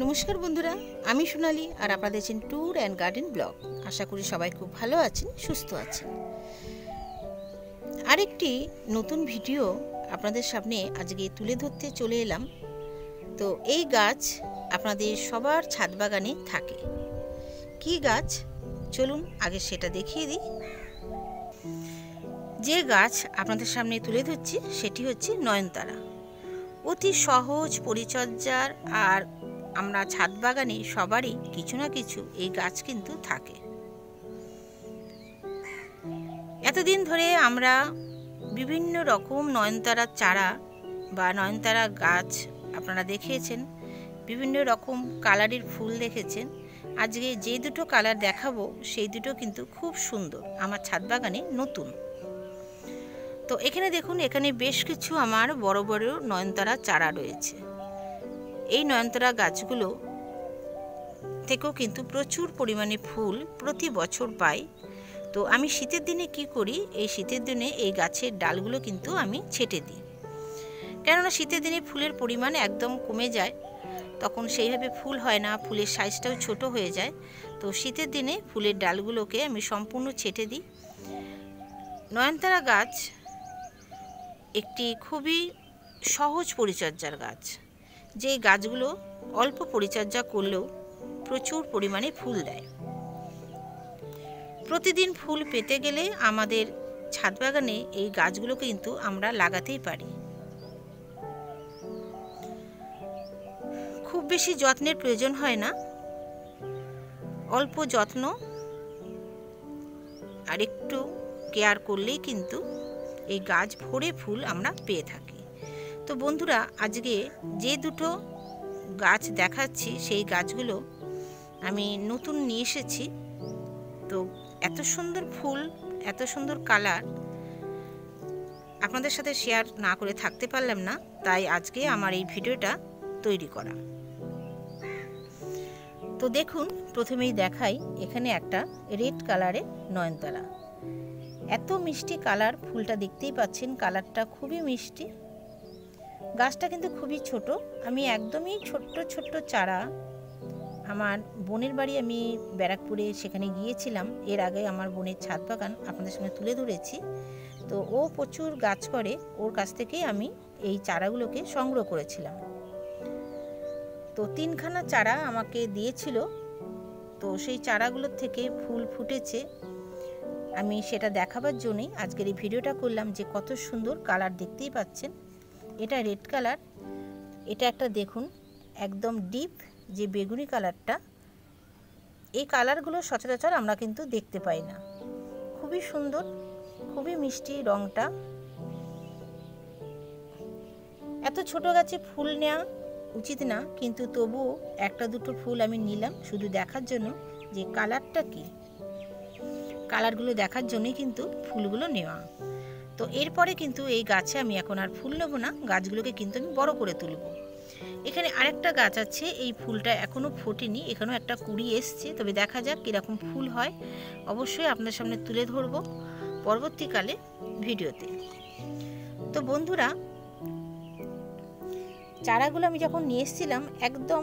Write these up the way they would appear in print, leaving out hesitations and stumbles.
নমস্কার বন্ধুরা, আমি সোনালি আর আপনারা দেখছেন ট্যুর অ্যান্ড গার্ডেন ব্লগ। আশা করি সবাই খুব ভালো আছেন, সুস্থ আছেন। আরেকটি নতুন ভিডিও আপনাদের সামনে আজকে তুলে ধরতে চলে এলাম। তো এই গাছ আপনাদের সবার ছাদ বাগানে থাকে। কি গাছ চলুন আগে সেটা দেখিয়ে দিই। যে গাছ আপনাদের সামনে তুলে ধরছি সেটি হচ্ছে নয়নতারা। অতি সহজ পরিচর্যার, আর আমরা ছাদ বাগানে সবারই কিছু না কিছু এই গাছ কিন্তু থাকে। এতদিন ধরে আমরা বিভিন্ন রকম নয়নতারার চারা বা নয়নতারা গাছ আপনারা দেখেছেন, বিভিন্ন রকম কালারের ফুল দেখেছেন। আজকে যে দুটো কালার দেখাবো সেই দুটো কিন্তু খুব সুন্দর, আমার ছাদ বাগানে নতুন। তো এখানে দেখুন, এখানে বেশ কিছু আমার বড় বড় নয়নতারা চারা রয়েছে। এই নয়নতারা গাছগুলো থেকেও কিন্তু প্রচুর পরিমাণে ফুল প্রতি বছর পাই। তো আমি শীতের দিনে কি করি, এই শীতের দিনে এই গাছের ডালগুলো কিন্তু আমি ছেটে দিই, কেননা শীতের দিনে ফুলের পরিমাণ একদম কমে যায়, তখন সেইভাবে ফুল হয় না, ফুলের সাইজটাও ছোট হয়ে যায়। তো শীতের দিনে ফুলের ডালগুলোকে আমি সম্পূর্ণ ছেটে দিই। নয়নতারা গাছ একটি খুবই সহজ পরিচর্যার গাছ, যে গাছগুলো অল্প পরিচর্যা করলেও প্রচুর পরিমাণে ফুল দেয়। প্রতিদিন ফুল পেতে গেলে আমাদের ছাদ বাগানে এই গাছগুলো কিন্তু আমরা লাগাতেই পারি। খুব বেশি যত্নের প্রয়োজন হয় না, অল্প যত্ন আর একটু কেয়ার করলেই কিন্তু এই গাছ ভরে ফুল আমরা পেয়ে থাকি। তো বন্ধুরা, আজকে যে দুটো গাছ দেখাচ্ছি সেই গাছগুলো আমি নতুন নিয়ে এসেছি। তো এত সুন্দর ফুল, এত সুন্দর কালার আপনাদের সাথে শেয়ার না করে থাকতে পারলাম না, তাই আজকে আমার এই ভিডিওটা তৈরি করা। তো দেখুন, প্রথমেই দেখাই, এখানে একটা রেড কালারের নয়নতারা। এত মিষ্টি কালার, ফুলটা দেখতেই পাচ্ছেন, কালারটা খুবই মিষ্টি। গাছটা কিন্তু খুবই ছোট। আমি একদমই ছোট্ট ছোট্ট চারা, আমার বোনের বাড়ি, আমি ব্যারাকপুরে সেখানে গিয়েছিলাম, এর আগে আমার বোনের ছাদ বাগান আপনাদের সঙ্গে তুলে ধরেছি। তো ও প্রচুর গাছ করে, ওর কাছ থেকেই আমি এই চারাগুলোকে সংগ্রহ করেছিলাম। তো 3খানা চারা আমাকে দিয়েছিল। তো সেই চারাগুলোর থেকে ফুল ফুটেছে, আমি সেটা দেখাবার জন্যই আজকের এই ভিডিওটা করলাম, যে কত সুন্দর কালার দেখতেই পাচ্ছেন। এটা রেড কালার, এটা একটা দেখুন একদম ডিপ যে বেগুনি কালারটা। এই কালারগুলো সচরাচর আমরা কিন্তু দেখতে পাই না। খুবই সুন্দর, খুবই মিষ্টি রঙটা। এত ছোট গাছে ফুল নেওয়া উচিত না, কিন্তু তবুও একটা দুটো ফুল আমি নিলাম শুধু দেখার জন্য যে কালারটা কি, কালারগুলো দেখার জন্যই কিন্তু ফুলগুলো নেওয়া। তো এরপরে কিন্তু এই গাছে আমি এখন আর ফুল নেব না, গাছগুলোকে কিন্তু আমি বড় করে তুলব। এখানে আরেকটা গাছ আছে, এই ফুলটা এখনও ফোটেনি, এখানেও একটা কুড়ি এসছে, তবে দেখা যাক কীরকম ফুল হয়, অবশ্যই আপনাদের সামনে তুলে ধরব পরবর্তীকালে ভিডিওতে। তো বন্ধুরা, চারাগুলো আমি যখন নিয়ে এসেছিলাম একদম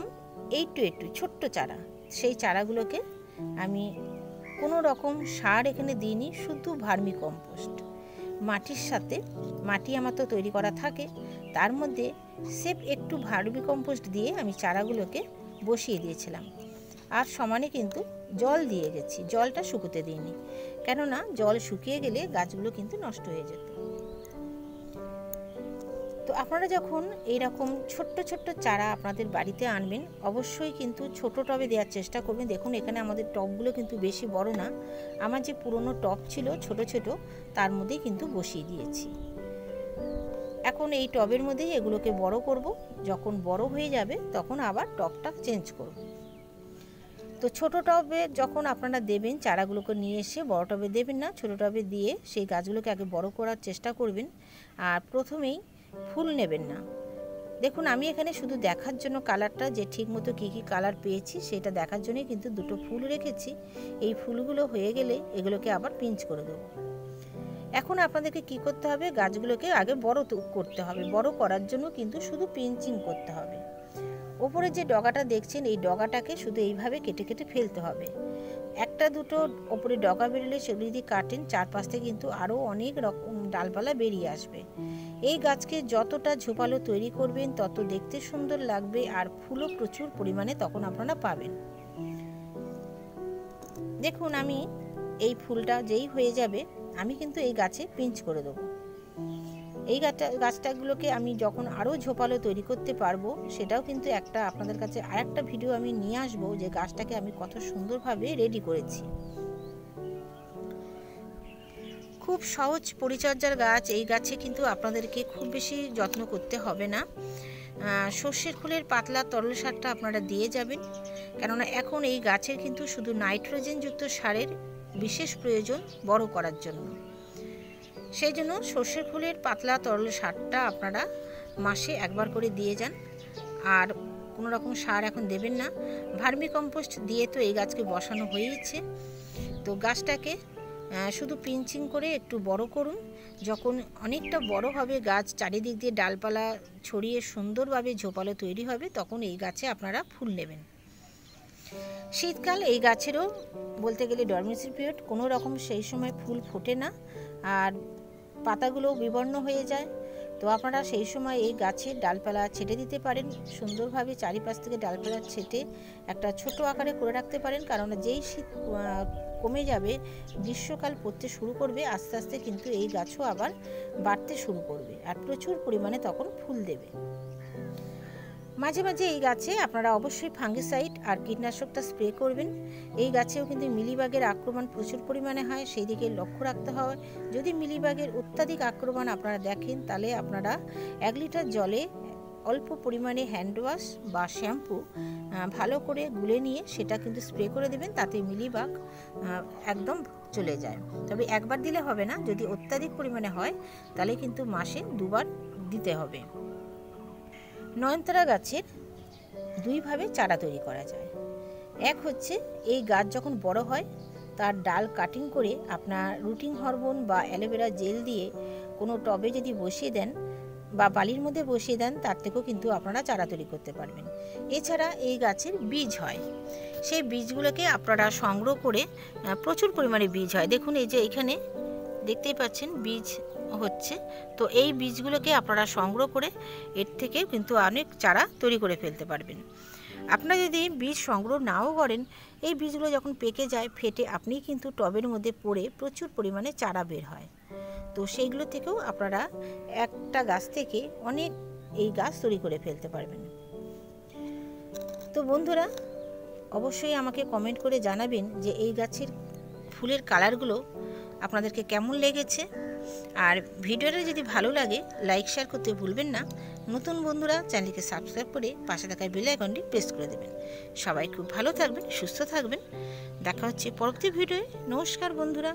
একটু ছোট্ট চারা, সেই চারাগুলোকে আমি কোনো রকম সার এখানে দিইনি, শুধু ভার্মি কম্পোস্ট, মাটির সাথে, মাটি আমার তো তৈরি করা থাকে, তার মধ্যে সেফ একটু ভার্মি কম্পোস্ট দিয়ে আমি চারাগুলোকে বসিয়ে দিয়েছিলাম। আর সমানে কিন্তু জল দিয়ে গেছি, জলটা শুকোতে দিইনি, কেননা জল শুকিয়ে গেলে গাছগুলো কিন্তু নষ্ট হয়ে যেত। তো আপনারা যখন এইরকম ছোট্ট ছোট্ট চারা আপনাদের বাড়িতে আনবেন, অবশ্যই কিন্তু ছোট টবে দেওয়ার চেষ্টা করবেন। দেখুন, এখানে আমাদের টবগুলো কিন্তু বেশি বড় না, আমার যে পুরনো টব ছিল ছোট ছোট, তার মধ্যেই কিন্তু বসিয়ে দিয়েছি। এখন এই টবের মধ্যেই এগুলোকে বড় করব, যখন বড় হয়ে যাবে তখন আবার টবটা চেঞ্জ করব। তো ছোট টবে যখন আপনারা দেবেন, চারাগুলোকে নিয়ে এসে বড় টবে দেবেন না, ছোট টবে দিয়ে সেই গাছগুলোকে আগে বড় করার চেষ্টা করবেন। আর প্রথমেই ফুল নেবেন না। দেখুন, আমি এখানে শুধু দেখার জন্য কালারটা, যে ঠিক মতো কী কী কালার পেয়েছি সেটা দেখার জন্যই কিন্তু দুটো ফুল রেখেছি। এই ফুলগুলো হয়ে গেলে এগুলোকে আবার পিঞ্চ করে দেবো। এখন আপনাদেরকে কি করতে হবে, গাছগুলোকে আগে বড় করতে হবে। বড় করার জন্য কিন্তু শুধু পিঞ্চিং করতে হবে, ওপরে যে ডগাটা দেখছেন এই ডগাটাকে শুধু এইভাবে কেটে কেটে ফেলতে হবে। একটা দুটো ওপরে ডগা বেরোলে সেগুলি যদি কাটেন চারপাশ থেকে কিন্তু আরও অনেক রকম ডালপালা বেরিয়ে আসবে। এই গাছকে যতটা ঝোপালো তৈরি করবেন তত দেখতে সুন্দর লাগবে, আর ফুলও প্রচুর পরিমাণে তখন আপনারা পাবেন। দেখুন আমি এই ফুলটা যেই হয়ে যাবে আমি কিন্তু এই গাছে পিঞ্চ করে দেবো। এই গাছটাগুলোকে আমি যখন আরও ঝোপালো তৈরি করতে পারবো সেটাও কিন্তু একটা আপনাদের কাছে আরেকটা ভিডিও আমি নিয়ে আসবো, যে গাছটাকে আমি কত সুন্দরভাবে রেডি করেছি। খুব সহজ পরিচর্যার গাছ এই গাছে, কিন্তু আপনাদেরকে খুব বেশি যত্ন করতে হবে না। সর্ষের খোলের পাতলা তরল সারটা আপনারা দিয়ে যাবেন, কেননা এখন এই গাছের কিন্তু শুধু নাইট্রোজেনযুক্ত সারের বিশেষ প্রয়োজন বড় করার জন্য। সেই জন্য সর্ষের খোলের পাতলা তরল সারটা আপনারা মাসে একবার করে দিয়ে যান, আর কোনো রকম সার এখন দেবেন না। ভার্মি কম্পোস্ট দিয়ে তো এই গাছকে বসানো হয়েছে। তো গাছটাকে শুধু পিঞ্চিং করে একটু বড় করুন। যখন অনেকটা বড় হবে গাছ, চারিদিক দিয়ে ডালপালা ছড়িয়ে সুন্দরভাবে ঝোপালো তৈরি হবে, তখন এই গাছে আপনারা ফুল নেবেন। শীতকাল এই গাছেরও বলতে গেলে ডরমেন্সি পিরিয়ড, কোনো রকম সেই সময় ফুল ফোটে না, আর পাতাগুলোও বিবর্ণ হয়ে যায়। তো আপনারা সেই সময় এই গাছের ডালপালা ছেটে দিতে পারেন, সুন্দরভাবে চারিপাশ থেকে ডালপালা ছেটে একটা ছোট আকারে করে রাখতে পারেন, কারণ যেই শীত কমে যাবে, গ্রীষ্মকাল পড়তে শুরু করবে, আস্তে আস্তে কিন্তু এই গাছও আবার বাড়তে শুরু করবে আর প্রচুর পরিমাণে তখন ফুল দেবে। মাঝে মাঝে এই গাছে আপনারা অবশ্যই ফাঙ্গিসাইড আর কীটনাশকটা স্প্রে করবেন। এই গাছেও কিন্তু মিলিবাগের আক্রমণ প্রচুর পরিমাণে হয়, সেই দিকে লক্ষ্য রাখতে হয়। যদি মিলিবাগের অত্যাধিক আক্রমণ আপনারা দেখেন, তাহলে আপনারা 1 লিটার জলে অল্প পরিমাণে হ্যান্ড ওয়াশ বা শ্যাম্পু ভালো করে গুলে নিয়ে সেটা কিন্তু স্প্রে করে দেবেন, তাতে মিলিবাগ একদম চলে যায়। তবে একবার দিলে হবে না, যদি অত্যাধিক পরিমাণে হয় তাহলে কিন্তু মাসে 2 বার দিতে হবে। নয়নতারা গাছের 2 ভাবে চারা তৈরি করা যায়। এক হচ্ছে এই গাছ যখন বড় হয় তার ডাল কাটিং করে আপনার রুটিং হরমোন বা অ্যালোভেরা জেল দিয়ে কোনো টবে যদি বসিয়ে দেন বা বালির মধ্যে বসিয়ে দেন, তার থেকেও কিন্তু আপনারা চারা তৈরি করতে পারবেন। এছাড়া এই গাছের বীজ হয়, সেই বীজগুলোকে আপনারা সংগ্রহ করে, প্রচুর পরিমাণে বীজ হয়। দেখুন এই যে এখানে দেখতেই পাচ্ছেন বীজ হচ্ছে, তো এই বীজগুলোকে আপনারা সংগ্রহ করে এর থেকে কিন্তু অনেক চারা তৈরি করে ফেলতে পারবেন। আপনারা যদি বীজ সংগ্রহ নাও করেন, এই বীজগুলো যখন পেকে যায় ফেটে আপনি কিন্তু টবের মধ্যে পড়ে প্রচুর পরিমাণে চারা বের হয়। তো সেইগুলো থেকেও আপনারা একটা গাছ থেকে অনেক এই গাছ তৈরি করে ফেলতে পারবেন। তো বন্ধুরা অবশ্যই আমাকে কমেন্ট করে জানাবেন যে এই গাছের ফুলের কালারগুলো আপনাদেরকে কেমন লেগেছে। আর ভিডিওটা যদি ভালো লাগে লাইক শেয়ার করতে ভুলবেন না। নতুন বন্ধুরা চ্যানেলকে সাবস্ক্রাইব করে পাশে থাকা বেল আইকনটি প্রেস করে দেবেন। সবাই খুব ভালো থাকবেন, সুস্থ থাকবেন। দেখা হচ্ছে পরবর্তী ভিডিওয়ে। নমস্কার বন্ধুরা।